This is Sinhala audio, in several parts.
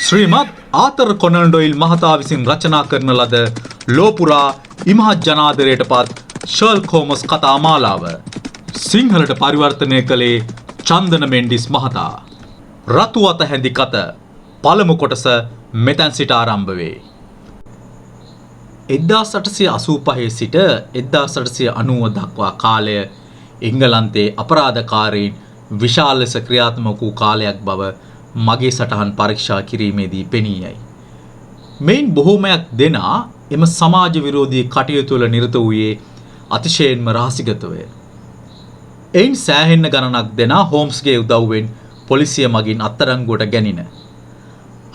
ශ්‍රීමත් ආතර් කොනන් ඩොයිල් මහතා විසින් රචනා කරන ලද ලෝපුරා ඉමහත් ජනාදරයට පත් ෂර්ලොක් හෝම්ස් කතා මාලාව සිංහලට පරිවර්තනය කළේ චන්දන මෙන්ඩිස් මහතා. රතු අත හැඳි කත පළමු කොටස මෙතැන් සිට ආරම්භ වේ. 1885 සිට 1890 දක්වා කාලය එංගලන්තයේ අපරාධකාරීන් විශාල ලෙස ක්‍රියාත්මක වූ කාලයක් බව මගේ සටහන් පරීක්ෂා කිරීමේදී පෙනී යයි. මෙයින් බොහෝමයක් දෙනා එම සමාජ විරෝධී කටයුතු වල නිරත වූයේ අතිශයින්ම රහසිගතවය. එයින් සෑහෙන්න ගණනක් දෙනා හෝම්ස්ගේ උදව්වෙන් පොලිසිය මගින් අත්අඩංගුවට ගැනින.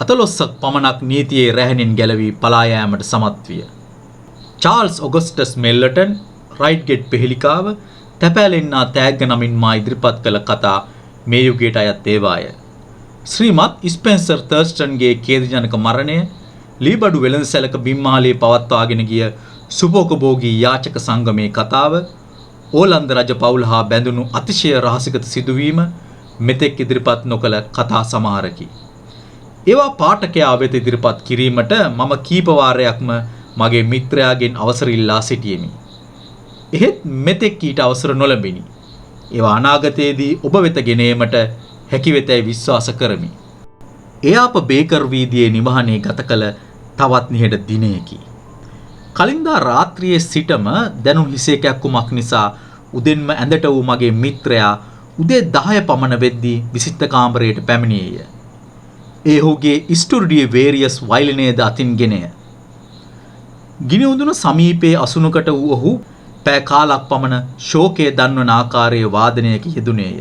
14ක් පමණක් නීතියේ රැහැණින් ගැලවී පලා යාමට සමත් විය. චාල්ස් ඔගස්ටස් මෙල්ලටන් රයිට්ගේට් පෙහෙලිකාව තැපෑලෙන්නා තෑග්ග නමින් මා ඉදිරිපත් කළ කතා මේ යුගයට අයත් ඒවාය. ශ්‍රීමත් ස්පෙන්සර් තර්ස්ටන්ගේ ඛේදජනක මරණය, ලීබඩු වෙළඳසැලක බිම්මාලයේ පවත්වාගෙන ගිය සුභෝගභෝගී යාචක සංගමේ කතාව, ඕලන්ද රජ පවුල හා බැඳුණු අතිශය රහසිගත සිදුවීම මෙතෙක් ඉදිරිපත් නොකළ කතා සමහරකි. ඒවා පාඨකයා වෙත ඉදිරිපත් කිරීමට මම කීප වාරයක්ම මගේ මිත්‍රයාගෙන් අවසර ඉල්ලා සිටියෙමි. එහෙත් මෙතෙක් ඊට අවසර නොලැබිනි. ඒවා අනාගතයේදී ඔබ වෙත ගෙන ඒමට හැකි වෙතැයි විශ්වාස කරමි. එය අප බේකර් වීදියේ නිවහනේ ගත කළ තවත් නිහඬ දිනයකි. කලින්දා රාත්‍රියේ සිටම දැනුම් හිසේ කැක්කුමක් නිසා උදෙන්ම ඇඳට වූ මගේ මිත්‍රයා උදේ 10 පමණ වෙද්දී විසිට කාමරයට පැමිණියේය. ඒ ඔහුගේ ස්ටුඩියෝ වේරියස් වයලිනයද අතින් ගෙනය. ගිනි උදුන සමීපයේ අසුනකට වූ ඔහු පැය කාලක් පමණ ශෝකයේ දන්වන ආකාරයේ වාදනයක යෙදුණේය.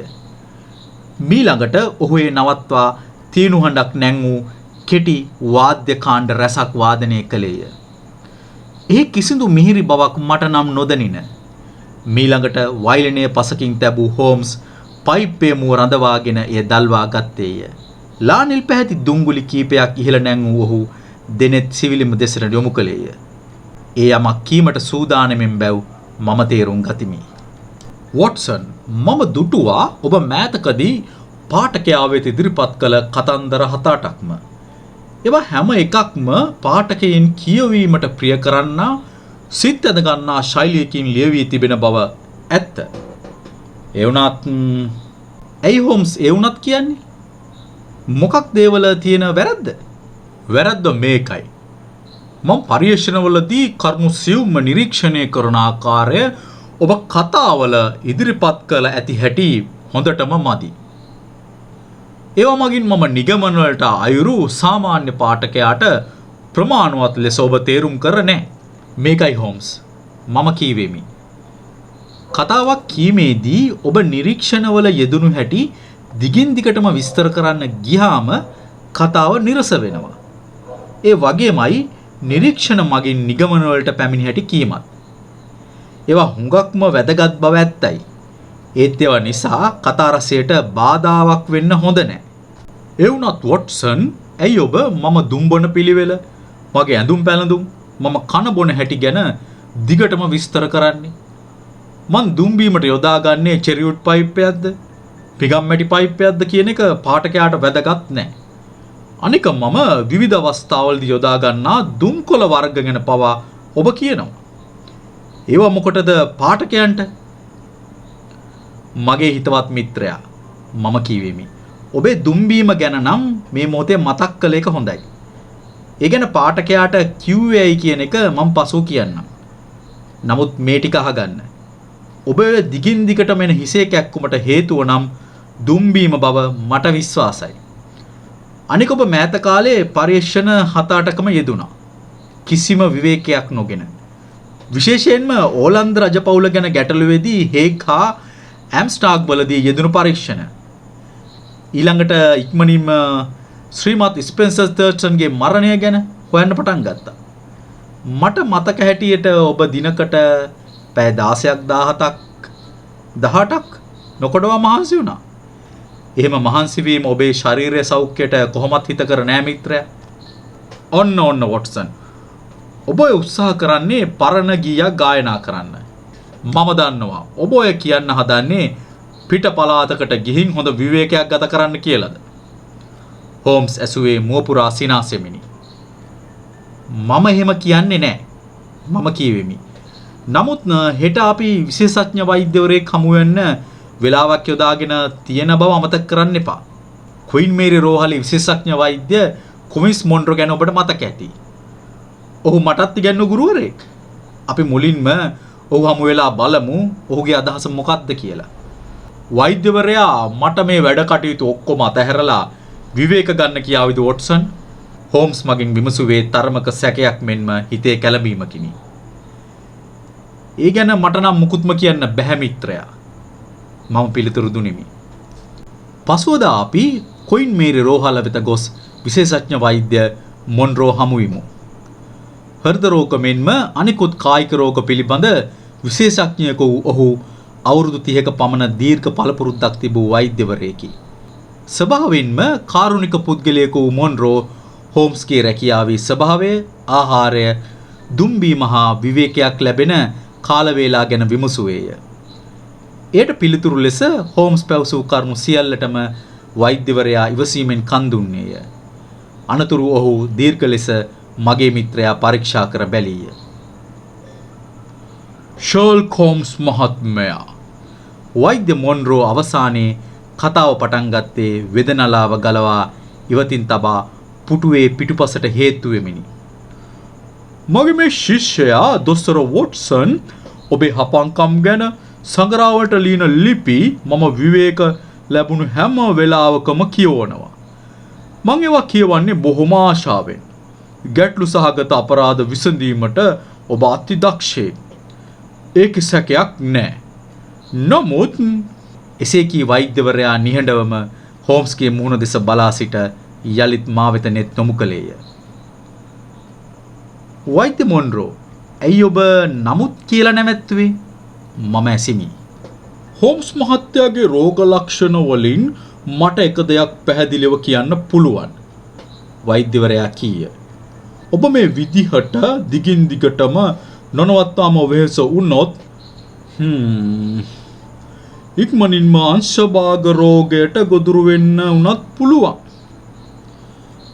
මීළඟට ඔහු ඒ නවත්වා තීනු හඬක් නැංවූ කෙටි වාද්‍ය කාණ්ඩ රැසක් වාදනය කළේය. එහි කිසිදු මිහිරි බවක් මට නම් නොදැනින. මීළඟට වයලිනය පසකින් තැබූ හෝම්ස් පයිප්පේ මුව රඳවාගෙන එය දල්වා ගත්තේය. ලානිල් පැහැති දුංගුලි කීපයක් ඉහළ නැංවූ ඔහු දෙනෙත් සිවිලිම දෙසට යොමු කළේය. ඒ යමක් කීමට සූදානමින් බැව් මම තේරුම් ගතිමි. වොට්සන්, මම දුටුවා ඔබ මෑතකදී පාඨකයා වෙත ඉදිරිපත් කළ කතන්දර 7-8ක්ම. ඒවා හැම එකක්ම පාඨකයන් කියවීමට ප්‍රිය කරන්නා, සිත් ඇද ගන්නා ශෛලියකින් ලියවී තිබෙන බව ඇත්ත. ඒ වුණත් ඇයි හෝම්ස් ඒ වුණත් කියන්නේ? මොකක්ද ඒවල තියෙන වැරද්ද? වැරද්ද මේකයි. මම පරිශ්‍රණවලදී කරුණු සියුම්ම නිරීක්ෂණය කරන ආකාරය ඔබ කතාවල ඉදිරිපත් කළ ඇති හැටි හොඳටම මදි. ඒවා මගින් මම නිගමන වලට අයුරු සාමාන්‍ය පාඨකයාට ප්‍රමාණවත් ලෙස ඔබ තේරුම් කර නැහැ. මේකයි හෝම්ස් මම කීවෙමි. කතාවක් කීමේදී ඔබ නිරීක්ෂණවල යෙදුණු හැටි දිගින් දිගටම විස්තර කරන්න ගියාම කතාව නිරස වෙනවා. ඒ වගේමයි නිරීක්ෂණ මගින් නිගමන වලට පැමිණි හැටි කීමත්. ඒවා හුඟක්ම වැදගත් බව ඇත්තයි. ඒත් ඒවා නිසා කතා රසයට බාධාවක් වෙන්න හොඳ නැහැ. ඒ වුණත් වොට්සන්, ඇයි ඔබ මම දුම්බන පිළිවෙල, මගේ ඇඳුම් පැළඳුම්, මම කන බොන හැටි ගැන දිගටම විස්තර කරන්නේ? මං දුම්බීමට යොදාගන්නේ චෙරියුට් පයිප්පයක්ද, පිගම්මැටි පයිප්පයක්ද කියන එක පාඨකයාට වැදගත් නැහැ. අනික මම විවිධ අවස්ථාවලදී යොදා ගන්නා දුම්කොළ වර්ග ගැන පවා ඔබ කියනවා. ඒවා මොකටද පාඨකයන්ට? මගේ හිතවත් මිත්‍රයා, මම කියවෙමි. ඔබේ දුම්බීම ගැන නම් මේ මොහොතේ මතක් කළ එක හොඳයි. ඒ ගැන පාඨකයාට කිව්වේයි කියන එක මම පසුව කියන්නම්. නමුත් මේ ටික අහගන්න. ඔබ දිගින් දිගටම එන හිසේ කැක්කුමට හේතුව නම් දුම්බීම බව මට විශ්වාසයි. අනික ඔබ මෑත කාලේ පරීක්ෂණ 7-8කම යෙදුණා. කිසිම විවේකයක් නොගෙන. විශේෂයෙන්ම ඕලන්ද රජපෞල ගැන ගැටලුවේදී හේග් හා ඇම්ස්ටාග් වලදී යෙදුණු පරීක්ෂණ. ඊළඟට ඉක්මනින්ම ශ්‍රීමත් ස්පෙන්සර් තර්ස්ටන්ගේ මරණය ගැන හොයන්න පටන් ගත්තා. මට මතක හැටියට ඔබ දිනකට පැය 16ක් 18ක් නොකඩවා මහන්සි වුණා. එහෙම මහන්සි වීම ඔබේ ශාරීරික සෞඛ්‍යයට කොහොමත් හිතකර නෑ මිත්‍රයා. ඔන්න වොට්සන්, ඔබ උත්සාහ කරන්නේ පරණ ගීයක් ගායනා කරන්න. මම දන්නවා ඔබ ඔය කියන්න හදන්නේ පිට පළාතකට ගිහින් හොඳ විවේකයක් ගත කරන්න කියලාද. හෝම්ස් ඇසුවේ මුවපුරා සිනාසෙමිනි. මම එහෙම කියන්නේ නෑ. මම කියවෙමි. නමුත් හෙට අපි විශේෂඥ වෛද්‍යවරයෙක් හමු වෙන්න වෙලාවක් යොදාගෙන තියෙන බව අමතක කරන්න එපා. ක්වීන් මේරි රෝහලේ විශේෂඥ වෛද්‍ය කොමිස් මොන්රෝ ගැන ඔබට මතක ඇති. ඔහු මටත් ඉගැන්වු ගුරුවරයෙක්. අපි මුලින්ම ඔහු හමු වෙලා බලමු ඔහුගේ අදහස මොකක්ද කියලා. වෛද්‍යවරයා මට මේ වැඩ කටයුතු ඔක්කොම අතහැරලා විවේක ගන්න කියාවිද වොට්සන්? හෝම්ස් මගෙන් විමසුවේ තරමක සැකයක් මෙන්ම හිතේ කැළඹීමකිනි. ඒ ගැන මට නම් මුකුත්ම කියන්න බැහැ මිත්‍රයා. මම පිළිතුරු දුනිමි. පසුවදා අපි ක්වීන් මේරි රෝහල වෙත ගොස් විශේෂඥ වෛද්‍ය මොන්රෝ හමු විමු. හෘද රෝග මෙන්ම අනිකුත් කායික රෝග පිළිබඳ විශේෂඥයෙකු වූ ඔහු අවුරුදු 30ක පමණ දීර්ඝ පළපුරුද්දක් තිබූ වෛද්‍යවරයෙකි. ස්වභාවයෙන්ම කාරුණික පුද්ගලයෙකු වූ මොන්රෝ හෝම්ස්ගේ රැකියාවේ ස්වභාවය, ආහාරය, දුම්බීම හා විවේකයක් ලැබෙන කාල වේලා ගැන විමසුවේය. එයට පිළිතුරු ලෙස හෝම්ස් පැවසූ කරුණු සියල්ලටම වෛද්‍යවරයා ඉවසීමෙන් කන් දුන්නේය. අනතුරු ඔහු දීර්ඝ ලෙස මගේ මිත්‍රයා පරීක්ෂා කර බැලීය. ෂර්ලොක් හෝම්ස් මහත්මයා, වෛද්‍ය මොන්රෝ අවසානයේ කතාව පටන් ගත්තේ වේදනාලාව ගලවා ඉවතින් තබා පුටුවේ පිටුපසට හේතු වෙමිනි. මගේ මේ ශිෂ්‍යයා දොස්තර වොට්සන් ඔබේ හපංකම් ගැන සංග්‍රහවලට ලියන ලිපි මම විවේක ලැබුණු හැම වෙලාවකම කියවනවා. මම ඒවා කියවන්නේ බොහොම ආශාවෙන්. ගැටලු සහගත අපරාධ විසඳීමට ඔබ අතිදක්ෂයෙක්. ඒක සැකයක් නෑ. නමුත් එසේ කී වෛද්‍යවරයා නිහඬවම හෝම්ස්ගේ මුහුණ දෙස බලා සිට යලිත් මා වෙත නෙත් යොමු කළේය. වෛද්‍ය මොන්රෝ, ඇයි ඔබ නමුත් කියලා නැවැත්තුවේ? මම ඇසිමි. හෝම්ස් මහත්තයාගේ රෝග ලක්ෂණ වලින් මට එක දෙයක් පැහැදිලිව කියන්න පුළුවන්. වෛද්‍යවරයා කීය. ඔබ මේ විදිහට දිගින් දිගටම නොනවත්වාම වෙහෙස වුණොත් ඉක්මනින්ම අංශභාග රෝගයට ගොදුරු වෙන්න උනත් පුළුවන්.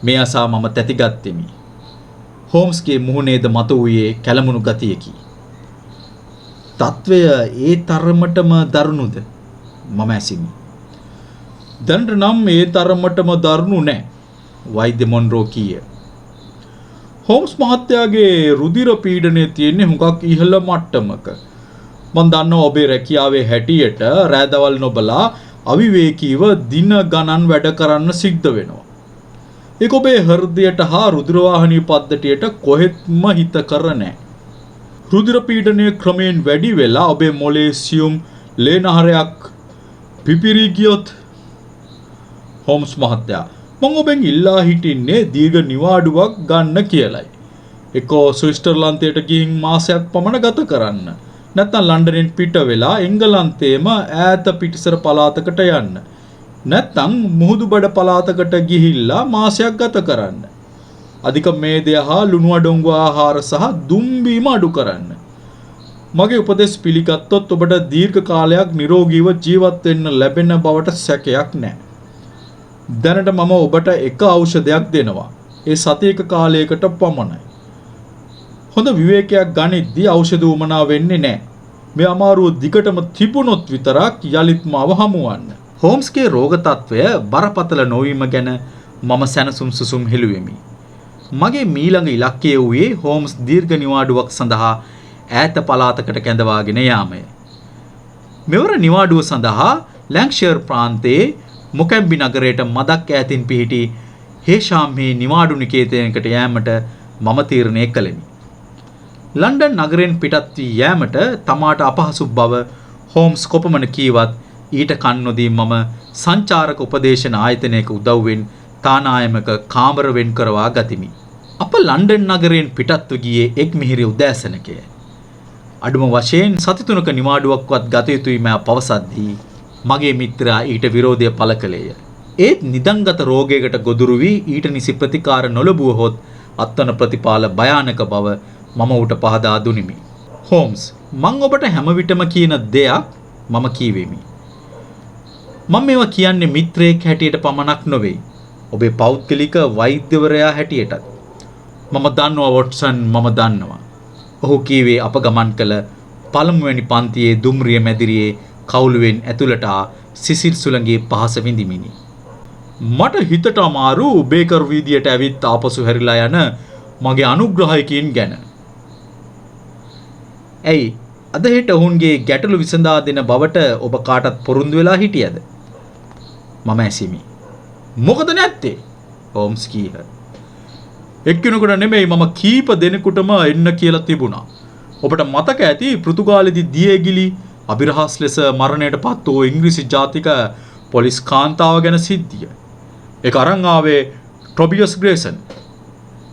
මේ අසා මම තැතිගත්තෙමි. හෝම්ස්ගේ මුහුණේද මතුවුයේ කැළමුණු ගතියකි. තත්වය ඒ තරමටම දරුණුද? මම ඇසිමි. දැනට නම් ඒ තරමටම දරුණු නෑ, වෛද්‍ය මොන්රෝ කීය. හෝම්ස් මහත්තයාගේ රුධිර පීඩනය තියෙන්නේ හුඟක් ඉහළ මට්ටමක. මම දන්නවා ඔබේ රැකියාවේ හැටියට රෑදවල් නොබලා අවිවේකීව දින ගණන් වැඩ කරන්න සිද්ධ වෙනවා. ඒක ඔබේ හෘදයට හා රුධිර වාහිනී පද්ධතියට කොහෙත්ම හිතකර නැහැ. රුධිර පීඩනය ක්‍රමයෙන් වැඩි වෙලා ඔබේ මොලේ සියුම් ලේනහරයක් පිපිරී ගියොත්, හෝම්ස් මහත්තයා, මම ඔබෙන් ඉල්ලා හිටින්නේ දීර්ඝ නිවාඩුවක් ගන්න කියලයි. එක්කෝ ස්විට්සර්ලන්තයට ගිහින් මාසයක් පමණ ගත කරන්න. නැත්නම් ලන්ඩනෙන් පිට වෙලා එංගලන්තේම ඈත පිටිසර පළාතකට යන්න. නැත්නම් මුහුදුබඩ පළාතකට ගිහිල්ලා මාසයක් ගත කරන්න. අධික මේදය හා ලුණු අඩංගු ආහාර සහ දුම්බීම අඩු කරන්න. මගේ උපදෙස් පිළිගත්තොත් ඔබට දීර්ඝ කාලයක් නිරෝගීව ජීවත් වෙන්න ලැබෙන බවට සැකයක් නැහැ. දැනට මම ඔබට එක ඖෂධයක් දෙනවා. ඒ සතියක කාලයකට පමණයි. හොඳ විවේකයක් ගනිද්දී ඖෂධ උමනා වෙන්නේ නැහැ. මේ අමාරුව දිගටම තිබුණොත් විතරක් යලිත් මාව හමුවන්න. හෝම්ස්ගේ රෝග තත්වය බරපතල නොවීම ගැන මම සැනසුම් සුසුම් හෙළුවෙමි. මගේ මීළඟ ඉලක්කය වූයේ හෝම්ස් දීර්ඝ නිවාඩුවක් සඳහා ඈත පළාතකට කැඳවාගෙන යාමය. මෙවර නිවාඩුව සඳහා ලැන්ක්ෂයර් ප්‍රාන්තයේ මොකැම්බි නගරයට මදක් ඈතින් පිහිටි හේෂාම්හි නිවාඩු නිකේතනයකට යෑමට මම තීරණය කළෙමි. ලන්ඩන් නගරෙන් පිටත් වී යෑමට තමාට අපහසු බව හෝම්ස් කොපමණ කීවත් ඊට කන් නොදී මම සංචාරක උපදේශන ආයතනයක උදව්වෙන් තානායමක කාමර වෙන් කරවා ගතිමි. අප ලන්ඩන් නගරයෙන් පිටත්ව ගියේ එක් මිහිරි උදෑසනකය. අඩුම වශයෙන් සති 3ක නිවාඩුවක්වත් ගත යුතුයි මා පවසද්දී මගේ මිත්‍රයා ඊට විරෝධය පළ කළේය. ඒත් නිදන්ගත රෝගයකට ගොදුරු වී ඊට නිසි ප්‍රතිකාර නොලැබුවහොත් අත්වන ප්‍රතිඵල භයානක බව මම ඌට පහදා දුනිමි. හෝම්ස්, මං ඔබට හැම විටම කියන දෙයක් මම කීවෙමි. මම මේවා කියන්නේ මිත්‍රයෙක් හැටියට පමණක් නොවේ. ඔබේ පෞද්ගලික වෛද්‍යවරයා හැටියටත්. මම දන්නවා වොට්සන් මම දන්නවා. ඔහු කීවේ අප ගමන් කළ පළමුවැනි පන්තියේ දුම්රිය මැදිරියේ කවුළුවෙන් ඇතුළට සිසිල් සුළඟේ පහස විඳිමිනි. මට හිතට අමාරු බේකර් වීදියට ඇවිත් ආපසු හැරිලා යන මගේ අනුග්‍රහයකින් ගැන. ඇයි අද හෙට ඔවුන්ගේ ගැටලු විසඳා දෙන බවට ඔබ කාටත් පොරොන්දු වෙලා හිටියද? මම ඇසිමි. මොකද නැත්තේ? හෝම්ස් කීහ. එක්කෙනෙකුට නෙමෙයි මම කීප දෙනෙකුටම එන්න කියලා තිබුණා. ඔබට මතක ඇති පෘතුගාලෙදි දියේගිලි අභිරහස් ලෙස මරණයට පත් වූ ඉංග්‍රීසි ජාතික පොලිස් කාන්තාව ගැන සිද්ධිය. ඒක අරන් ආවේ ටොබියස් ග්‍රේසන්.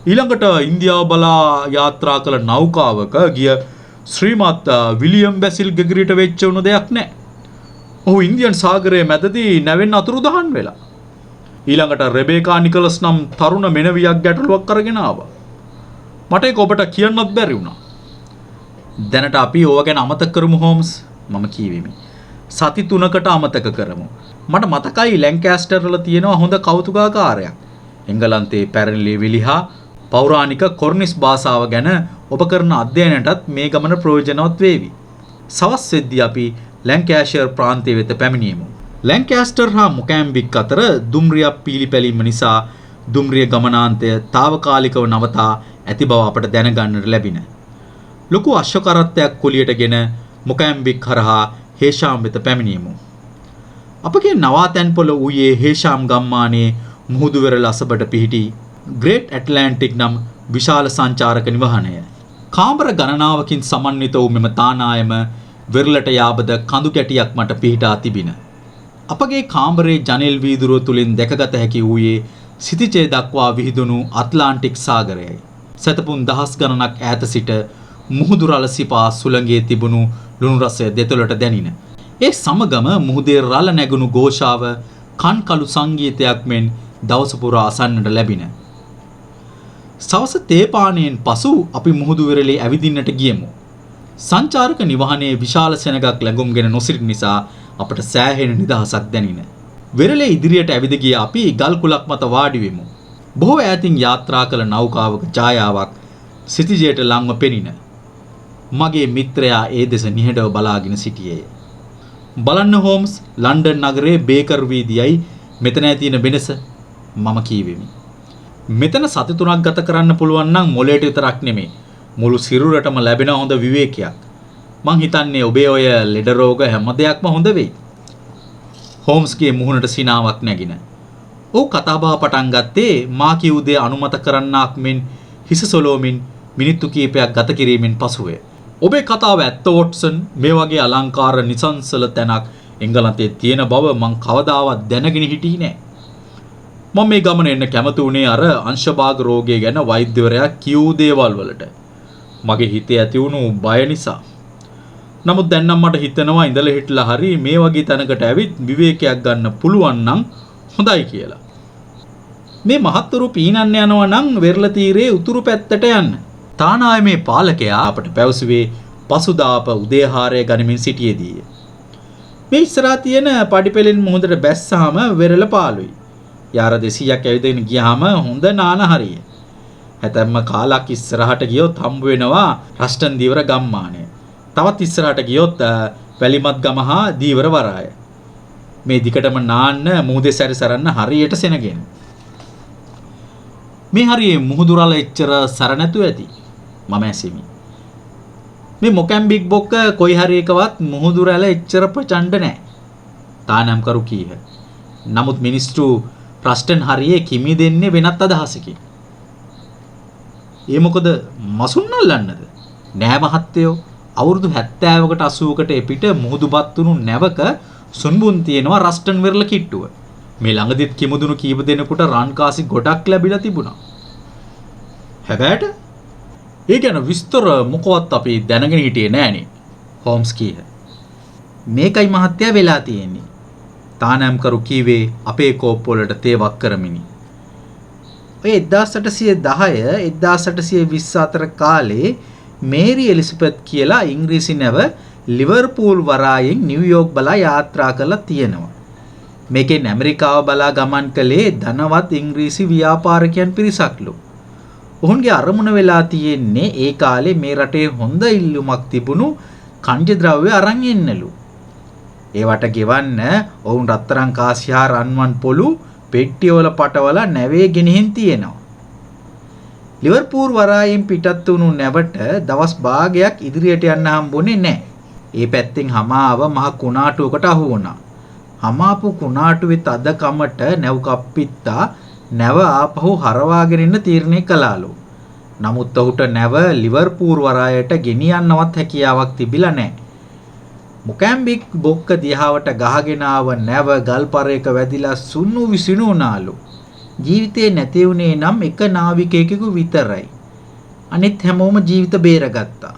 ඊළඟට ඉන්දියාව බලා යාත්‍රා කළ නෞකාවක ගිය ශ්‍රීමත් විලියම් බැසිල් ගෙගරිට වෙච්ච උණු දෙයක් නැහැ. ඔහු ඉන්දියන් සාගරයේ මැදදී නැවෙන් අතුරුදහන් වෙලා. ඊළඟට රෙබේකා නිකලස් නම් තරුණ මෙනවියක් ගැටලුවක් කරගෙන ආවා. මට ඒක ඔබට කියන්නත් බැරි වුණා. දැනට අපි ඕව ගැන අමතක කරමු හෝම්ස්. මම කීවෙමි. සති 3කට අමතක කරමු. මට මතකයි ලැන්කාස්ටර් වල තියෙනවා හොඳ කෞතුකාකාරයක්. එංගලන්තයේ පැරණි ලියවිලි හා පෞරාණික කොර්නිස් භාෂාව ගැන ඔබ කරන අධ්‍යයනයටත් මේ ගමන ප්‍රයෝජනවත් වේවි. සවස් වෙද්දී අපි ලැන්කාෂයර් ප්‍රාන්තය වෙත පැමිණියෙමු. ලැන්කාස්ටර් හා මොකැම්බික් අතර දුම්රියක් පීලිපැලීම නිසා දුම්රිය ගමනාන්තය తాවකාලිකව නවතා ඇති බව අපට දැනගන්නට ලැබින. ලොකු අශ්ව කරත්තයක් කුලියටගෙන මොකැම්බික් හරහා හේෂාම් වෙත පැමිණියෙමු. අපගේ නවාතැන් පොළ ඌයේ හේෂාම් ගම්මානයේ මුහුදු වෙරළ අසබට පිහිටි ග්‍රේට් ඇට්ලැන්ටික් නම් විශාල සංචාරක නිවහනය. කාමර ගණනාවකින් සමන්විත වූ මෙම තානායම වෙරළට යාබද කඳු කැටියක් මට පිහිටා තිබින. අපගේ කාමරේ ජනෙල් වීදුරුව තුලින් දැකගත හැකි වූයේ සිතිජය දක්වා විහිදුණු ඇට්ලාන්ටික් සාගරයයි. සතපුන් දහස් ගණනක් ඈත සිට මුහුදු රළ සිපා සුළඟේ තිබුණු ලුණු රසය දෙතොලට දැනින. ඒ සමගම මුහුදේ රළ නැගුණු ഘോഷාව කන්කලු සංගීතයක් මෙන් දවස පුරා අසන්නට ලැබින. සවස තේපානයෙන් පසු අපි මුහුදු වෙරළේ ඇවිදින්නට ගියමු. සංචාරක නිවහනේ විශාල සෙනගක් ලැබුම්ගෙන නොසිටින නිසා අපට සෑහෙන නිදහසක් දැනින. වෙරළේ ඉදිරියට ඇවිද ගිය අපි ගල් කුලක් මත වාඩි වෙමු. බොහෝ ඈතින් යාත්‍රා කළ නෞකාවක ඡායාවක් සිතිජයට ලංව පෙනින. මගේ මිත්‍රයා ඒ දෙස නිහඬව බලාගෙන සිටියේය. බලන්න හෝම්ස්, ලන්ඩන් නගරයේ බේකර් වීදියයි මෙතන තියෙන වෙනස මම කීවෙමි. මෙතන සති 3ක් ගත කරන්න පුළුවන් නම් මොලේට විතරක් නෙමෙයි මුළු සිරුරටම ලැබෙන හොඳ විවේකයක්. මං හිතන්නේ ඔබේ ඔය ලෙඩ රෝග හැම දෙයක්ම හොඳ වෙයි. හෝම්ස්ගේ මුහුණට සිනාවක් නැගින. ඔහු කතාබහ පටන් ගත්තේ මා කිව් දේ අනුමත කරන්නාක් මෙන් හිස සොලෝමින් මිනිත්තු කිහිපයක් ගත කිරීමෙන් පසුවය. ඔබේ කතාව ඇත්ත වොට්සන්. මේ වගේ අලංකාර නිසංසල තැනක් එංගලන්තයේ තියෙන බව මං කවදාවත් දැනගෙන හිටියේ නෑ. මම මේ ගමන එන්න කැමති වුණේ අර අංශභාග රෝගය ගැන වෛද්‍යවරයා කියූ දේවල් වලට. මගේ හිතේ ඇති වුණු බය නිසා. නමුත් දැන් නම් මට හිතෙනවා ඉඳලා හිටලා හරි මේ වගේ තැනකට ඇවිත් විවේකයක් ගන්න පුළුවන් නම් හොඳයි කියලා. මේ මහත්තුරු පීනන්න යනවා නම් වෙරළ තීරයේ උතුරු පැත්තට යන්න. තානායමේ පාලකයා අපට පැවසුවේ පසුදාප උදේහාරය ගනිමින් සිටියේදී. මේ ඉස්සරහා තියෙන පඩිපෙළෙන් මුහුදට බැස්සාම වෙරළ පාළුයි. යාර 200ක් ඇවිදගෙන ගියාම හොඳ නාන හරිය. හැතැම්ම කාලක් ඉස්සරහට ගියොත් හම්බ වෙනවා රස්ටන් දීවර ගම්මානය. තවත් ඉස්සරහට ගියොත් වැලිමත් ගම හා දීවර වරාය. මේ දිකටම නාන්න මුහුදේ සැරිසරන්න හරියට සෙනගෙන. මේ හරියේ මුහුදු රළ එච්චර සැර නැතුව ඇති. මම ඇසෙමි. මේ මොකැම්බික් බොක්ක කොයි හරි එකවත් මුහුදු රළ එච්චර ප්‍රචණ්ඩ නැහැ. තානම් කරු කීහ. නමුත් මිනිස්ට්රු රස්ටන් හරියේ කිමි දෙන්නේ වෙනත් අදහසකින්. ඒ මොකද මසුන් අල්ලන්නද? නෑ මහත්තයෝ. අවුරුදු 70කට 80කට එපිට මුහුදුපත් වුණු නැවක සුන්බුන් තියෙනවා රස්ටන් වෙරළ කිට්ටුව. මේ ළඟදිත් කිමුදුණු කීප දෙනෙකුට රන්කාසි ගොඩක් ලැබිලා තිබුණා. හැබැයිට ඒ ගැන විස්තර මොකවත් අපි දැනගෙන හිටියේ නෑනේ. හෝම්ස් කීහ. මේකයි මහත්තයා වෙලා තියෙන්නේ. තානම් කරු කීවේ අපේ කෝප්ප වලට තේවක් කරමිනි. ඔය 1810 1820 අතර කාලේ මේරි එලිසබෙත් කියලා ඉංග්‍රීසි නැව ලිවර්පූල් වරායෙන් නිව්යෝක් බලා යාත්‍රා කරලා තියෙනවා. මේකෙන් ඇමරිකාව බලා ගමන් කළේ ධනවත් ඉංග්‍රීසි ව්‍යාපාරිකයන් පිරිසක්ලු. ඔවුන්ගේ අරමුණ වෙලා තියෙන්නේ ඒ කාලේ මේ රටේ හොඳ ඉල්ලුමක් තිබුණු ඛනිජ ද්‍රව්‍ය අරන් එන්නලු. ඒවට ගෙවන්න ඔවුන් රත්තරන් කාසි හා රන්වන් පොළු පෙට්ටිවල පටවල නැවේ ගෙනihin තියෙනවා. ලිවර්පූල් වරායෙන් පිටත් වුණු නැවට දවස් භාගයක් ඉදිරියට යන්න හම්බුනේ නැහැ. ඒ පැත්තෙන් හමාව මහ කුණාටුවකට අහු වුණා. හමාපු කුණාටුවේ තද කමට නැව් කප්පිත්තා නැව ආපහු හරවාගෙන ඉන්න තීරණය කළාලු. නමුත් ඔහුට නැව ලිවර්පූල් වරායට ගෙනියන්නවත් හැකියාවක් තිබිලා නැහැ. මොකැම්බික් බොක්ක දිහාවට ගහගෙන ආව නැව ගල්පරයක වැදිලා සුණු විසිණු වුණාලු. ජීවිතේ නැති වුණේ නම් එක නාවිකයෙකු විතරයි. අනිත් හැමෝම ජීවිත බේරගත්තා.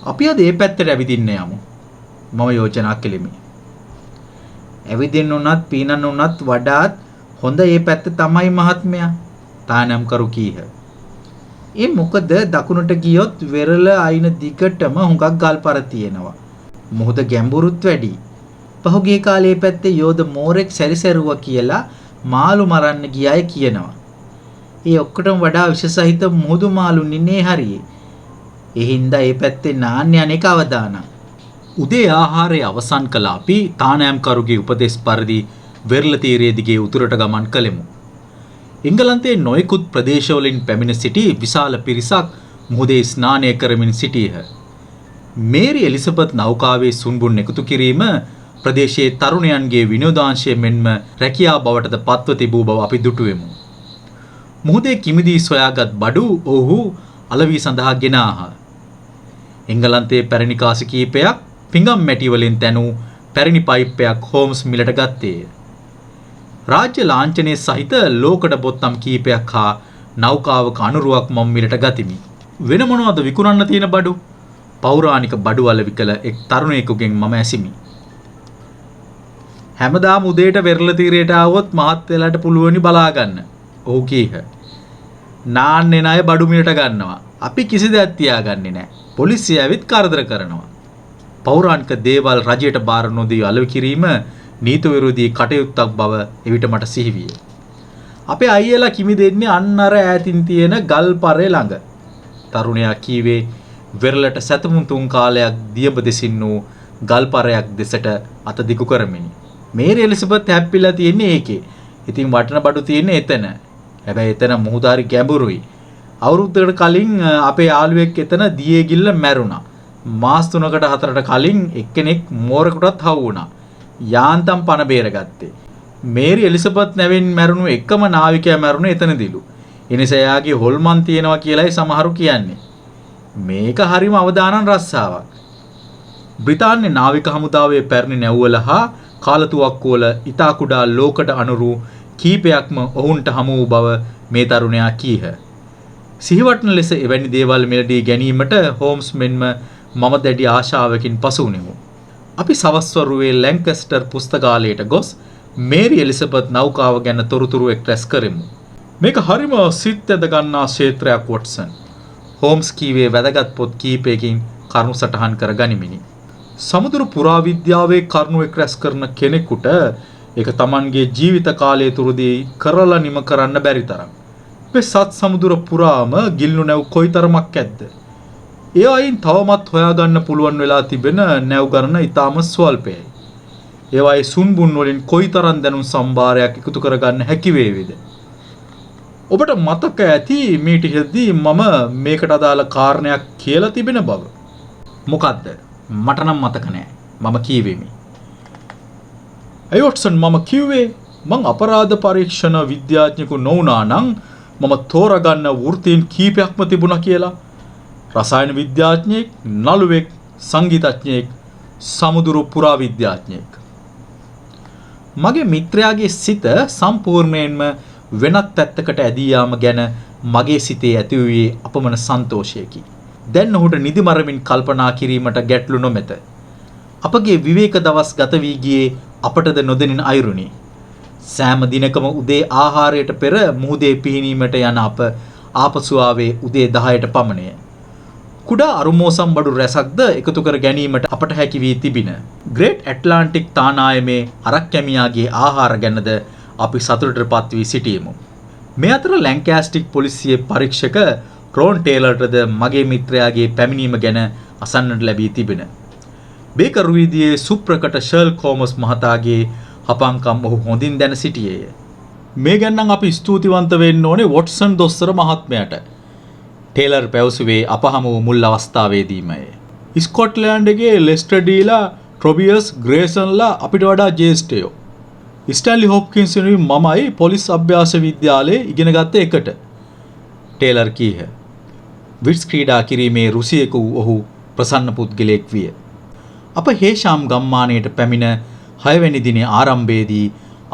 අපි අද මේ පැත්තට ඇවිදින්න යමු. මම යෝජනා කෙලිමි. ඇවිදින්න උනත් පීනන්න උනත් වඩාත් හොඳ මේ පැත්ත තමයි මහත්මයා. තානම් කරු කීහ. ඒ මොකද දකුණට ගියොත් වෙරළ අයින දිගටම හුඟක් ගල්පර තියෙනවා. මොහොත ගැඹුරුත් වැඩි. පහුගිය කාලේ පැත්තේ යෝධ මෝරෙක් සැරිසරුවා කියලා මාළු මරන්න ගියාය කියනවා. ඒ ඔක්කොටම වඩා විශේෂහිත මුහුදු මාළු නින්නේ හරියේ. ඒ හින්දා මේ පැත්තේ නාන්න යන්නේ කවදානම්. උදේ ආහාරය අවසන් කළ අපි තානෑම් කරුගේ උපදෙස් පරිදි වෙරළ තීරයේ දිගේ උතුරට ගමන් කළෙමු. එංගලන්තයේ නොයෙකුත් ප්‍රදේශවලින් පැමිණ සිටි විශාල පිරිසක් මුහුදේ ස්නානය කරමින් සිටීහ. මේරි එලිසබෙත් නෞකාවේ සුන්බුන් එකතු කිරීම ප්‍රදේශයේ තරුණයන්ගේ විනෝදාංශය මෙන්ම රැකියා බවටද පත්ව තිබූ බව අපි දුටුවෙමු. මුහුදේ කිමිදී සොයාගත් බඩු ඔහු අලවි සඳහා ගෙන ආහ. එංගලන්තයේ පැරණි කාසි කීපයක් පිඟම් මැටි වලින් තැනූ පැරණි පයිප්පයක් හෝම්ස් මිලට ගත්තේය. රාජ්‍ය ලාංඡනයේ සහිත ලෝකඩ බොත්තම් කීපයක් හා නෞකාවක අනුරුවක් මම මිලට ගතිමි. වෙන මොනවද විකුණන්න තියෙන බඩු? පෞරාණික බඩු අලෙවි කළ එක් තරුණයෙකුගෙන් මම ඇසිමි. හැමදාම උදේට වෙරළ තීරයට ආවොත් මහත් වෙලාට පුළුවනි බලා ගන්න. ඔහු කීහ. නාන්නේ ණය බඩු මිලට ගන්නවා. අපි කිසි දෙයක් තියාගන්නේ නැහැ. පොලිසිය ඇවිත් කරදර කරනවා. පෞරාණික දේවල් රජයට බාර නොදී අලෙවි කිරීම නීති විරෝධී කටයුත්තක් බව එවිට මට සිහි විය. අපේ අයියලා කිමි දෙන්නේ අන්න අර ඈතින් තියෙන ගල්පරේ ළඟ. තරුණයා කීවේ වෙරළට සැතමුම් තුන් කාලයක් දියඹ දෙසින් වූ ගල්පරයක් දෙසට අත දිගු කරමිනි. මේරි එලිසබෙත් හැප්පිලා තියෙන්නේ ඒකේ. ඉතින් වටන බඩු තියෙන්නේ එතන. හැබැයි එතන මුහුදාරි ගැඹුරුයි. අවුරුද්දකට කලින් අපේ යාළුවෙක් එතන දියේ ගිල්ල මැරුණා. මාස 3කට 4කට කලින් එක්කෙනෙක් මෝරකටත් හවු වුණා. යාන්තම් පණ බේරගත්තේ. මේරි එලිසබෙත් නැවෙන් මැරුණු එකම නාවිකයා මැරුණේ එතනදිලු. එනිසා එයාගේ හොල්මන් තියෙනවා කියලායි සමහරු කියන්නේ. මේක හරිම අවදානම් රස්සාවක්. බ්‍රිතාන්‍ය නාවික හමුදාවේ පැරණි නැව්වල හා කාලතුවක්කුවල ඉතා කුඩා ලෝකඩ අනුරු කීපයක්ම ඔවුන්ට හමු වූ බව මේ තරුණයා කීහ. සිහිවටන ලෙස එවැනි දේවල් මිලදී ගැනීමට හෝම්ස් මෙන්ම මම දැඩි ආශාවකින් පසු වුණෙමු. අපි සවස්වරුවේ ලැන්කස්ටර් පුස්තකාලයට ගොස් මේරි එලිසබෙත් නෞකාව ගැන තොරතුරු එක්රැස් කරමු. මේක හරිම සිත් ඇද ගන්නා ක්ෂේත්‍රයක් වොට්සන්. හෝම්ස් කීවේ වැදගත් පොත් කීපයකින් කරුණු සටහන් කර ගනිමිනි. සමුදුරු පුරාවිද්‍යාවේ කරුණු එක්රැස් කරන කෙනෙකුට ඒක Tamanගේ ජීවිත කාලය තුරදී කරලා නිම කරන්න බැරි තරම්. මේ සත් සමුදුර පුරාම ගිල්ලු නැව් කොයිතරමක් ඇද්ද? ඒ අයින් තවමත් හොයාගන්න පුළුවන් වෙලා තිබෙන නැව් ගණන ඉතාම ස්වල්පයි. ඒවායේ සුන්බුන් වලින් කොයිතරම් දැනුම් සම්භාරයක් එකතු කරගන්න හැකි වේවිද? ඔබට මතක ඇති මීට ඉහදී මම මේකට අදාළ කාරණයක් කියලා තිබෙන බව. මොකද්ද? මට නම් මතක නෑ. මම කීවෙමි. වොට්සන් මම කිව්වේ මං අපරාධ පරීක්ෂණ විද්‍යාඥයෙකු නොවුනා නම් මම තෝරගන්න වෘත්තීන් කීපයක්ම තිබුණා කියලා. රසායන විද්‍යාඥයෙක්, නළුවෙක්, සංගීතඥයෙක්, සමුදුරු පුරාවිද්‍යාඥයෙක්. මගේ මිත්‍රයාගේ සිත සම්පූර්ණයෙන්ම වෙනත් පැත්තකට ඇදී යාම ගැන මගේ සිතේ ඇති වූයේ අපමණ සන්තෝෂයකි. දැන් ඔහුට නිදි මරමින් කල්පනා කිරීමට ගැටලු නොමැත. අපගේ විවේක දවස් ගත වී ගියේ අපටද නොදෙනින් අයුරුනි. සෑම දිනකම උදේ ආහාරයට පෙර මුහුදේ පිහිනීමට යන අප ආපසු ආවේ උදේ 10ට පමණය. කුඩා අරුමෝසම් බඩු රැසක්ද එකතු කර ගැනීමට අපට හැකි වී තිබින. ග්‍රේට් ඇට්ලාන්ටික් තානායමේ අරක්කැමියාගේ ආහාර ගැනද අපි සතුටටපත් වී සිටියෙමු. මේ අතර ලැන්කාස්ටික් පොලිසියේ පරීක්ෂක රෝන් ටේලර්ටද මගේ මිත්‍රයාගේ පැමිණීම ගැන අසන්නට ලැබී තිබෙන. බේකර් වීදියේ සුප්‍රකට ෂර්ලොක් හෝම්ස් මහතාගේ හපංකම් ඔහු හොඳින් දැන සිටියේය. මේ ගැන නම් අපි ස්තුතිවන්ත වෙන්න ඕනේ වොට්සන් දොස්තර මහත්මයාට. ටේලර් පැවසුවේ අපහම වූ මුල් අවස්ථාවේදීමය. ස්කොට්ලෑන්ඩ්ගේ ලෙස්ටර් ඩීලා ට්‍රොබියස් ග්‍රේසන්ලා අපිට වඩා ජ්‍යෙෂ්ඨයෝ. ස්ටැන්ලි හොප්කින්ස් මමයි පොලිස් අභ්‍යාස විද්‍යාලයේ ඉගෙන ගත්ත එකට. ටේලර් කීහ. විට්ස් ක්‍රීඩා කිරීමේ රුසියෙකු ඔහු ප්‍රසන්න පුද්ගලයෙක් විය. අප හේෂාම් ගම්මානයට පැමිණ 6 වෙනි දිනේ ආරම්භයේදී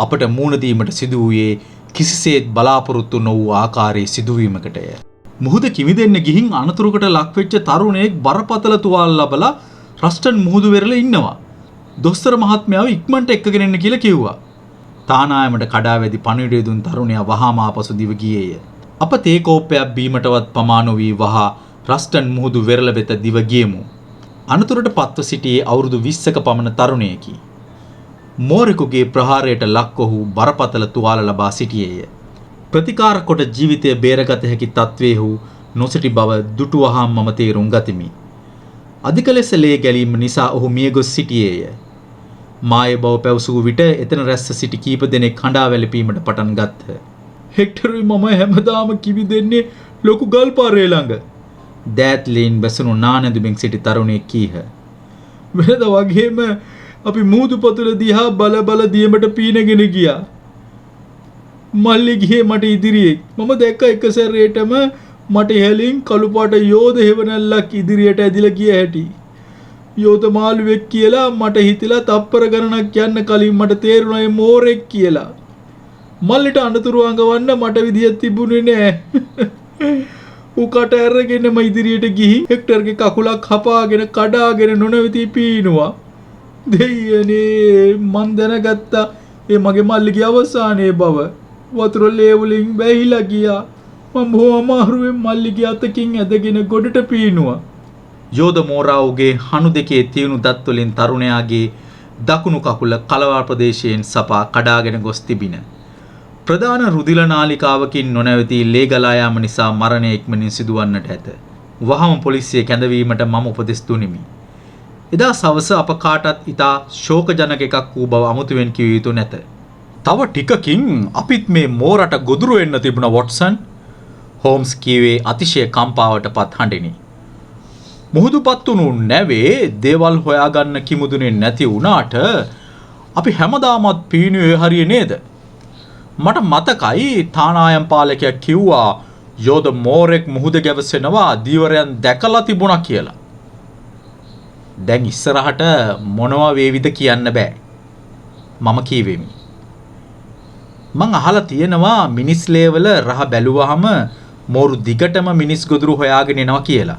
අපට මුහුණ දීමට සිදු වූයේ කිසිසේත් බලාපොරොත්තු නොවූ ආකාරයේ සිදුවීමකටය. මුහුද කිමිදෙන්න ගිහින් අනතුරකට ලක්වෙච්ච තරුණයෙක් බරපතල තුවාල ලබලා රස්ටන් මුහුදු වෙරළ ඉන්නවා. දොස්තර මහත්මයාව ඉක්මනට එක්කගෙන එන්න කියලා කිව්වා. තානායමට කඩා වැදි පණිවිඩය දුන් තරුණයා වහාම ආපසු දිව ගියේය. අප තේ කෝප්පයක් බීමටවත් පමා නොවී වහා රස්ටන් මුහුදු වෙරළ වෙත දිව ගියමු. අනතුරට පත්ව සිටියේ අවුරුදු 20ක පමණ තරුණයෙකි. මෝරෙකුගේ ප්‍රහාරයට ලක් ඔහු බරපතල තුවාල ලබා සිටියේය. ප්‍රතිකාර කොට ජීවිතය බේරගත හැකි තත්ත්වයේ ඔහු නොසිටි බව දුටුවහාම මම තේරුම් ගතිමි. අධික ලෙස ලේ ගැලීම නිසා ඔහු මියගොස් සිටියේය. මාය බව පැවසූ විට එතන රැස්ව සිටි කීප දෙනෙක් හඬා වැළපීමට පටන් ගත්හ. හෙක්ටර් මම හැමදාම කිවි දෙන්නේ ලොකු ගල් පාරේ ළඟ. දෑත් ලේන් බැසුණු නානැඳුමින් සිටි තරුණයෙක් කීහ. වෙනද වගේම අපි මුහුදු පතුල දිහා බල බල දියමට පීනගෙන ගියා. මල්ලි ගියේ මට ඉදිරියේ. මම දැක්ක එක සැරේටම මට ඉහළින් කළු පාට යෝධ හේවණල්ලක් ඉදිරියට ඇදිලා ගිය හැටි. යෝධ මාළුවෙක් කියලා මට හිතිලා තප්පර ගණනක් යන්න කලින් මට තේරුණා ඒ මෝරෙක් කියලා. මල්ලිට අනතුරු අඟවන්න මට විදියක් තිබුණේ නෑ. උකට ඇරගෙනම ඉදිරියට ගිහින් හෙක්ටර්ගේ කකුලක් හපාගෙන කඩාගෙන නොනවති පීනුවා. දෙයියනේ මන් දැනගත්තා ඒ මගේ මල්ලිගේ අවසානයේ බව. වතුර ලේ වලින් වැහිලා ගියා. මම බොහොම අමාරුවෙන් මල්ලිගේ අතකින් ඇදගෙන ගොඩට පීනුවා. යෝධ මෝරාවුගේ හණු දෙකේ තියුණු දත් වලින් තරුණයාගේ දකුණු කකුල කලවා ප්‍රදේශයෙන් සපා කඩාගෙන ගොස් තිබින. ප්‍රධාන රුධිර නාලිකාවකින් නොනැවතී ලේ ගලා යාම නිසා මරණය ඉක්මනින් සිදුවන්නට ඇත. වහම පොලිසිය කැඳවීමට මම උපදෙස් දුනිමි. එදා සවස අප කාටත් ඉතා ශෝකජනක එකක් වූ බව අමුතුවෙන් කිව යුතු නැත. තව ටිකකින් අපිත් මේ මෝරට ගොදුරු වෙන්න තිබුණ වොට්සන්. හෝම්ස් කීවේ අතිශය කම්පාවට පත් හඬිනි. මුහුදුපත් වුණු නැවේ දේවල් හොයාගන්න කිමුදුනේ නැති වුණාට අපි හැමදාමත් පීනුවේ හරිය නේද? මට මතකයි තානායම් පාලකයා කිව්වා යෝධ මෝරෙක් මුහුද ගැවසෙනවා දීවරයන් දැකලා තිබුණා කියලා. දැන් ඉස්සරහට මොනවා වේවිද කියන්න බෑ. මම කීවෙමි. මං අහලා තියෙනවා මිනිස් ලේවල රහ බැලුවාම මෝරු දිගටම මිනිස් ගොදුරු හොයාගෙන එනවා කියලා.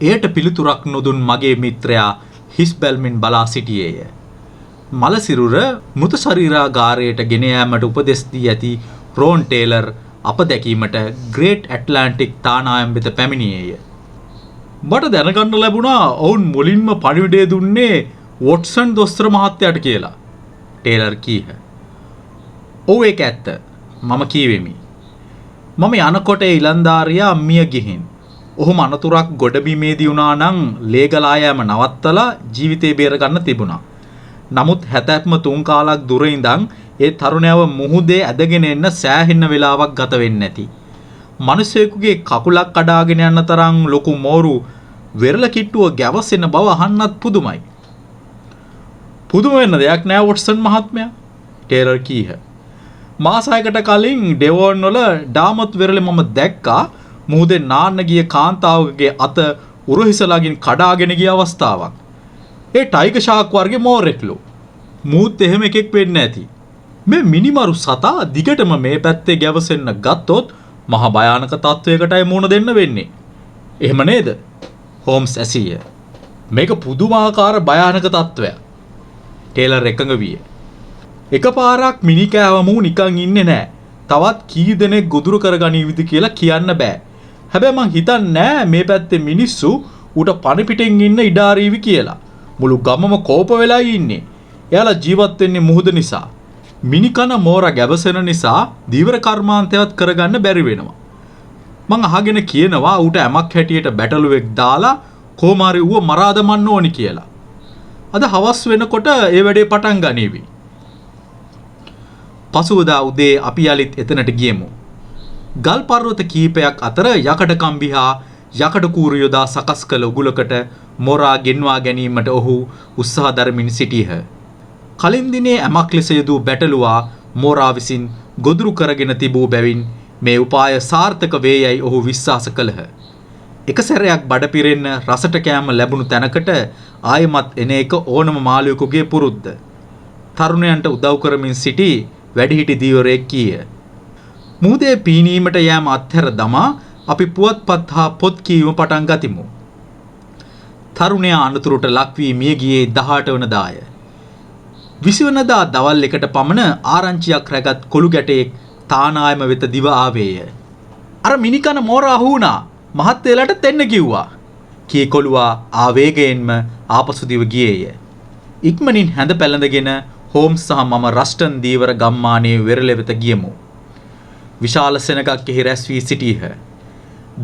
එයට පිළිතුරක් නොදුන් මගේ මිත්‍රයා හිස් බැල්මින් බලා සිටියේය. මලසිරුර මෘත ශරීරාගාරයට ගෙන යාමට උපදෙස් දී ඇති රෝන් ටේලර් අප දැකීමට ග්‍රේට් ඇට්ලාන්ටික් තානායම් වෙත පැමිණියේය. මට දැනගන්න ලැබුණා ඔවුන් මුලින්ම පණිවිඩය දුන්නේ වොට්සන් දොස්තර මහත්තයාට කියලා. ටේලර් කීහ. ඔව් ඒක ඇත්ත. මම කීවෙමි. මම යනකොට ඒ ඉලන්දාරියා මිය ගිහින්. ඔහුම අනතුරක් ගොඩබිමේදී වුණා නම් ලේ ගලා යෑම නවත්තලා ජීවිතේ බේර ගන්න තිබුණා. නමුත් 73 කාලක් දුර ඉඳන් ඒ තරුණයව මුහුදේ ඇදගෙන එන්න සෑහෙන වෙලාවක් ගත වෙන්නේ නැති. මිනිසෙකුගේ කකුලක් කඩාගෙන යන තරම් ලොකු මෝරු වෙරළ කිට්ටුව ගැවසෙන බව අහන්නත් පුදුමයි. පුදුම වෙන්න දෙයක් නෑ වොට්සන් මහත්මයා. ටේලර් කීහ. මාසයකට කලින් ඩෙවෝන් වල ඩාමත් වෙරළේ මම දැක්කා මුහුදේ නාන්න ගිය කාන්තාවකගේ අත උරහිසලාගින් කඩාගෙන ගිය අවස්ථාවක්. ඒ ටයිගර් ෂාක් වර්ගේ මෝරෙක්ලු. මූත් එහෙම එකෙක් වෙන්න ඇති. මේ මිනිමරු සතා දිගටම මේ පැත්තේ ගැවසෙන්න ගත්තොත් මහ භයානක තත්වයකටයි මුහුණ දෙන්න වෙන්නේ. එහෙම නේද? හෝම්ස් ඇසීය. මේක පුදුමාකාර භයානක තත්වයක්. ටේලර් එකඟ විය. එකපාරක් මිනි කෑවමු නිකන් ඉන්නේ නෑ. තවත් කී දෙනෙක් ගොදුරු කරගනීවිද කියලා කියන්න බෑ. හැබැයි මං හිතන්නේ මේ පැත්තේ මිනිස්සු ඌට පණ පිටෙන් ඉන්න ඉඩාරීවි කියලා. මුළු ගමම කෝප වෙලා ඉන්නේ. එයාලා ජීවත් වෙන්නේ මුහුද නිසා. මිනිකන මෝරා ගැවසෙන නිසා දීවර කර්මාන්තයවත් කරගන්න බැරි වෙනවා. මං අහගෙන කියනවා ඌට ඇමක් හැටියට බැටළුවෙක් දාලා කොමාරි ඌව මරා දමන්න ඕනි කියලා. අද හවස් වෙනකොට ඒ වැඩේ පටන් ගනීවි. පසුවදා උදේ අපි යලිත් එතනට ගියමු. ගල් පර්වත කීපයක් අතර යකඩ කම්බි හා යකඩ කූරු යොදා සකස් කළ උගුලකට මොරා ගෙන්වා ගැනීමට ඔහු උත්සාහ දරමින් සිටීහ. කලින් දිනේ ඇමක් ලෙස යොදූ බැටළුවා මොරා විසින් ගොදුරු කරගෙන තිබූ බැවින් මේ උපාය සාර්ථක වේ යයි ඔහු විශ්වාස කළහ. එක සැරයක් බඩ පිරෙන්න රසට කෑම ලැබුණු තැනකට ආයෙමත් එන එක ඕනම මාළුවෙකුගේ පුරුද්ද. තරුණයන්ට උදව් කරමින් සිටි වැඩිහිටි දීවරයෙක් කීය. මුහුදේ පීනීමට යෑම අත්හැර දමා අපි පුවත්පත් හා පොත් කියවීම පටන් ගතිමු. තරුණයා අනතුරට ලක් වී මිය ගියේ 18 වනදාය. 20 වනදා දවල් 1ට පමණ ආරංචියක් රැගත් කොළු ගැටයෙක් තානායම වෙත දිව ආවේය. අර මිනිකන මෝරා අහු වුණා. මහත්තයලට දෙන්න කිව්වා. කී කොළුවා ආවේගයෙන්ම ආපසු දිව ගියේය. ඉක්මනින් හැඳ පැළඳගෙන හෝම්ස් සහ මම රස්ටන් දීවර ගම්මානයේ වෙරළ වෙත ගියමු. විශාල සෙනගක් එහි රැස් වී සිටීහ.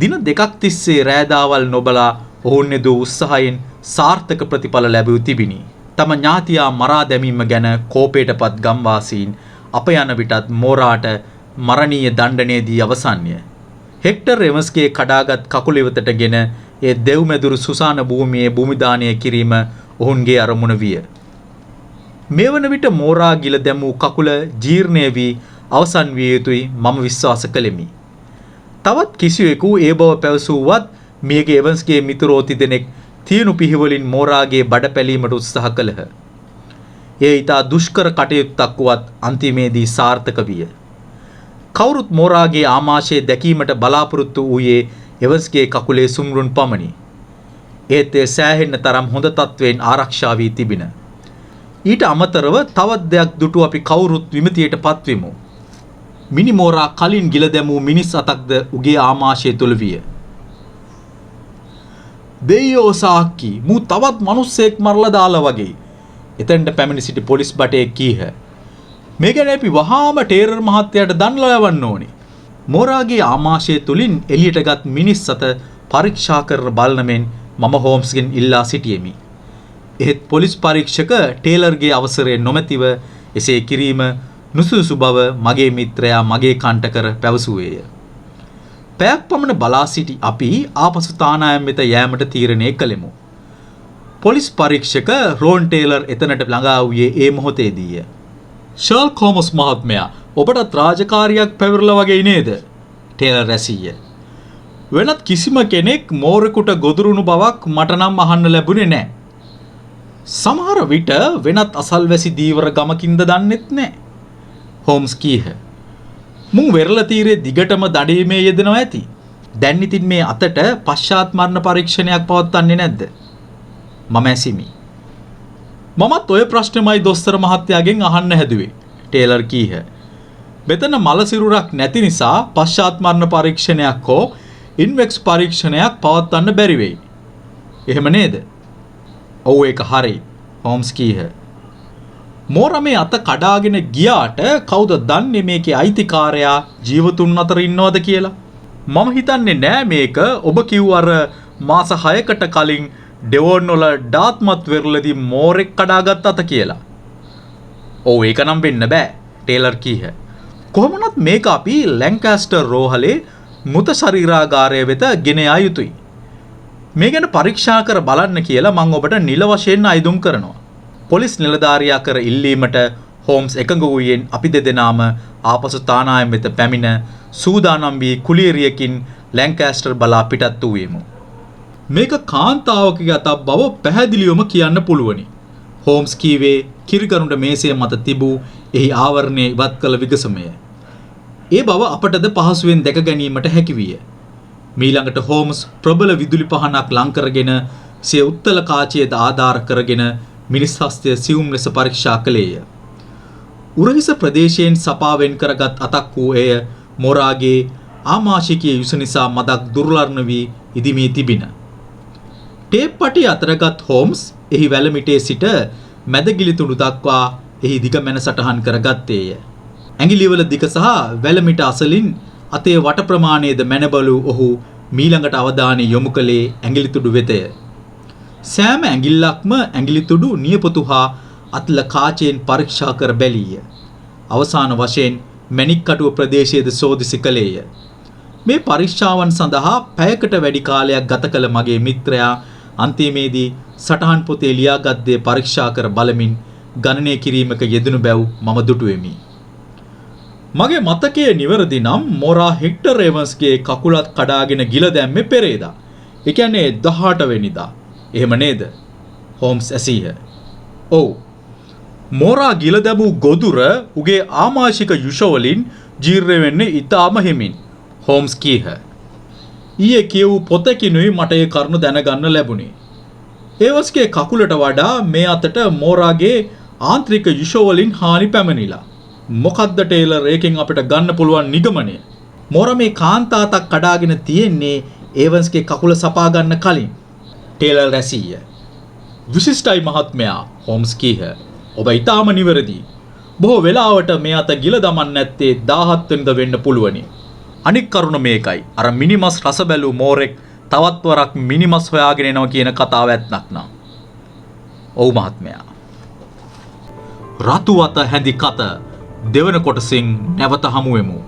දින දෙකක් තිස්සේ රෑදාවල් නොබලා ඔවුන් යෙදූ උත්සාහයෙන් සාර්ථක ප්‍රතිඵල ලැබූ තිබිණි. තම ඥාතියා මරා දැමීම ගැන කෝපයටපත් ගම්වාසීන් අප යන විටත් මෝරාට මරණීය දණ්ඩනයේදී අවසන්ය. හෙක්ටර් එවස්ගේ කඩාගත් කකුල ඉවතටගෙන ඒ දෙව්මැදුරු සුසාන භූමියේ භූමිදානය කිරීම ඔවුන්ගේ අරමුණ විය. මේ වන විට මෝරා ගිල දැමූ කකුල ජීර්ණය වී අවසන් විය යුතුයි මම විශ්වාස කළෙමි. තවත් කිසිවෙකු ඒ බව පැවසුවත් මියගේ එවන්ස්ගේ මිතුරෝ තිදෙනෙක් තියුණු පිහිවලින් මෝරාගේ බඩ පැලීමට උත්සාහ කළහ. ඒ ඊට දුෂ්කර කටයුත්තක් වුවත් අන්තිමේදී සාර්ථක විය. කවුරුත් මෝරාගේ ආමාශය දැකීමට බලාපොරොත්තු වූයේ එවන්ස්ගේ කකුලේ සුම්රුන් පමණි. ඒත් ඒ සෑහෙන්න තරම් හොඳ තත්වයෙන් ආරක්ෂා වී තිබින. ඊට අමතරව තවත් දෙයක් දුටු අපි කවුරුත් විමතියට පත්වෙමු. මිනි මෝරා කලින් ගිල දැමූ මිනිස් අතක්ද උගේ ආමාශය තුළ විය. දෙයියෝ සාක්කි මූ තවත් මනුස්සයෙක් මරලා දාලා වගේ. එතෙන්ට පැමිණි සිටි පොලිස් බටයෙක් කීහ. මේ ගැන අපි වහාම ටේරර් මහත්තයාට දන්ලා යවන්න ඕනේ. මෝරාගේ ආමාශය තුලින් එළියටගත් මිනිස් අත පරීක්ෂා කර බලන මෙන් මම හෝම්ස්ගෙන් ඉල්ලා සිටියෙමි. එහෙත් පොලිස් පරීක්ෂක ටේලර්ගේ අවසරය නොමැතිව එසේ කිරීම නුසුසු බව මගේ මිත්‍රයා මගේ කන්ට කර පැවසුවේය. පැයක් පමණ බලා සිටි අපි ආපසු තානායම් වෙත යෑමට තීරණය කළෙමු. පොලිස් පරීක්ෂක රෝන් ටේලර් එතනට ළඟා වූයේ ඒ මොහොතේදීය. ෂර්ලොක් හෝම්ස් මහත්මයා ඔබටත් රාජකාරියක් පැවරලා වගේ නේද? ටේලර් රැසීය. වෙනත් කිසිම කෙනෙක් මෝරෙකුට ගොදුරුණු බවක් මට නම් අහන්න ලැබුණේ නැහැ. සමහර විට වෙනත් අසල්වැසි දීවර ගමකින්ද දන්නෙත් නැහැ. හෝම්ස් කීහ. මුන් වෙරළ තීරයේ දිගටම දඩීමේ යෙදෙනවා ඇති. දැන් ඉතින් මේ අතට පශ්චාත් මරණ පරීක්ෂණයක් පවත්වන්නේ නැද්ද? මම ඇසිමි. මමත් ඔය ප්‍රශ්නමයි දොස්තර මහත්තයාගෙන් අහන්න හැදුවේ. ටේලර් කීහ. මෙතන මල සිරුරක් නැති නිසා පශ්චාත් මරණ පරීක්ෂණයක් හෝ ඉන්වෙක්ස් පරීක්ෂණයක් පවත්වන්න බැරි වෙයි. එහෙම නේද? ඔව් ඒක හරි. හෝම්ස් කීහ. මෝරා මේ අත කඩාගෙන ගියාට කවුද දන්නේ මේකේ අයිතිකාරයා ජීවතුන් අතර ඉන්නවද කියලා? මම හිතන්නේ නෑ මේක ඔබ කිව්ව අර මාස 6කට කලින් ඩෙවොන් වල ඩාත්මත් වෙරළදී මෝරෙක් කඩාගත් අත කියලා. ඔව් ඒක නම් වෙන්න බෑ. ටේලර් කීහ. කොහොමනත් මේක අපි ලැන්කාස්ටර් රෝහලේ මృత ශරීරාගාරය වෙත ගෙන යා යුතුයි. මේ ගැන පරීක්ෂා කර බලන්න කියලා මම ඔබට නිල වශයෙන් අයදුම් කරනවා. පොලිස් නිලධාරියා කර ඉල්ලීමට හෝම්ස් එකඟ වූයෙන් අපි දෙදෙනාම ආපසු තානායම් වෙත පැමිණ සූදානම් වී කුලියරියකින් ලැන්කාස්ටර් බලා පිටත් වූයෙමු. මේක කාන්තාවකගේ අතක් බව පැහැදිලිවම කියන්න පුළුවනි. හෝම්ස් කීවේ කිරිකරුන්ට මේසය මත තිබූ එහි ආවරණය ඉවත් කළ විගසමය. ඒ බව අපටද පහසුවෙන් දැක ගැනීමට හැකි විය. මීළඟට හෝම්ස් ප්‍රබල විදුලි පහනක් ලං කරගෙන සිය උත්තල කාචයද ආධාර කරගෙන මිනිස් හස්තය සියුම් ලෙස පරීක්ෂා කළේය. උරහිස ප්‍රදේශයෙන් සපා වෙන් කරගත් අතක් වූ එය මොරාගේ ආමාශිකයේ යුස නිසා මදක් දුර්ලභ වී ඉදිමී තිබින. ටේප් පටි අතරගත් හෝම්ස් එහි වැලමිටේ සිට මැදගිලි තුඩු දක්වා එහි දිගමැන සටහන් කරගත්තේය. ඇඟිලිවල දිග සහ වැලමිට අසලින් අතේ වට ප්‍රමාණයද මැනබලු ඔහු මීළඟට අවධානය යොමු කළේ ඇඟිලි තුඩු වෙතය. සෑම ඇඟිල්ලක්ම ඇඟිලි තුඩු නියපොතු හා අත්ල කාචයෙන් පරීක්ෂා කර බැලීය. අවසාන වශයෙන් මැණික් කටුව ප්‍රදේශයේද සෝදිසි කළේය. මේ පරීක්ෂාවන් සඳහා පැයකට වැඩි කාලයක් ගත කළ මගේ මිත්‍රයා අන්තිමේදී සටහන් පොතේ ලියාගත් දේ පරීක්ෂා කර බලමින් ගණනය කිරීමක යෙදුණු බැව් මම දුටුවෙමි. මගේ මතකයේ නිවැරදි නම් මොරා හෙක්ටර් එවන්ස්ගේ කකුලත් කඩාගෙන ගිල දැම්මේ පෙරේදා. ඒ කියන්නේ 18 වෙනිදා. එහෙම නේද? හෝම්ස් ඇසීහ. ඔව්. මොරා ගිල දැමූ ගොදුර උගේ ආමාශික යුෂ වලින් ජීර්ණ වෙන්නේ ඉතාම හිමින්. හෝම්ස් කීහ. ඊයේ කියවූ පොතකිනුයි මට ඒ කරුණ දැනගන්න ලැබුණේ. එවස්ගේ කකුලට වඩා මේ අතට මොරාගේ ආන්ත්‍රික යුෂ වලින් හානි පැමිණිලා. මොකද්ද ටේලර් ඒකෙන් අපිට ගන්න පුළුවන් නිගමනය? මොරා මේ කාන්තාතක් කඩාගෙන තියෙන්නේ ඒවන්ස්ගේ කකුල සපා ගන්න කලින්. ටේලර් රැසීය. විශිෂ්ටයි මහත්මයා. හෝම්ස් කීහ. ඔබ ඊටාම නිවැරදි. බොහෝ වෙලාවට මේ අත ගිල දමන්න නැත්තේ 17 වෙනිදා වෙන්න පුළුවනි. අනික් කරුණ මේකයි. අර මිනිමස් රස බැලූ මෝරෙක් තවත් වරක් මිනිමස් හොයාගෙන එනවා කියන කතාව ඇත්තක් නා. ඔව් මහත්මයා. රතු වත හැඳි කත දෙවන කොටසින් නැවත හමු වෙමු.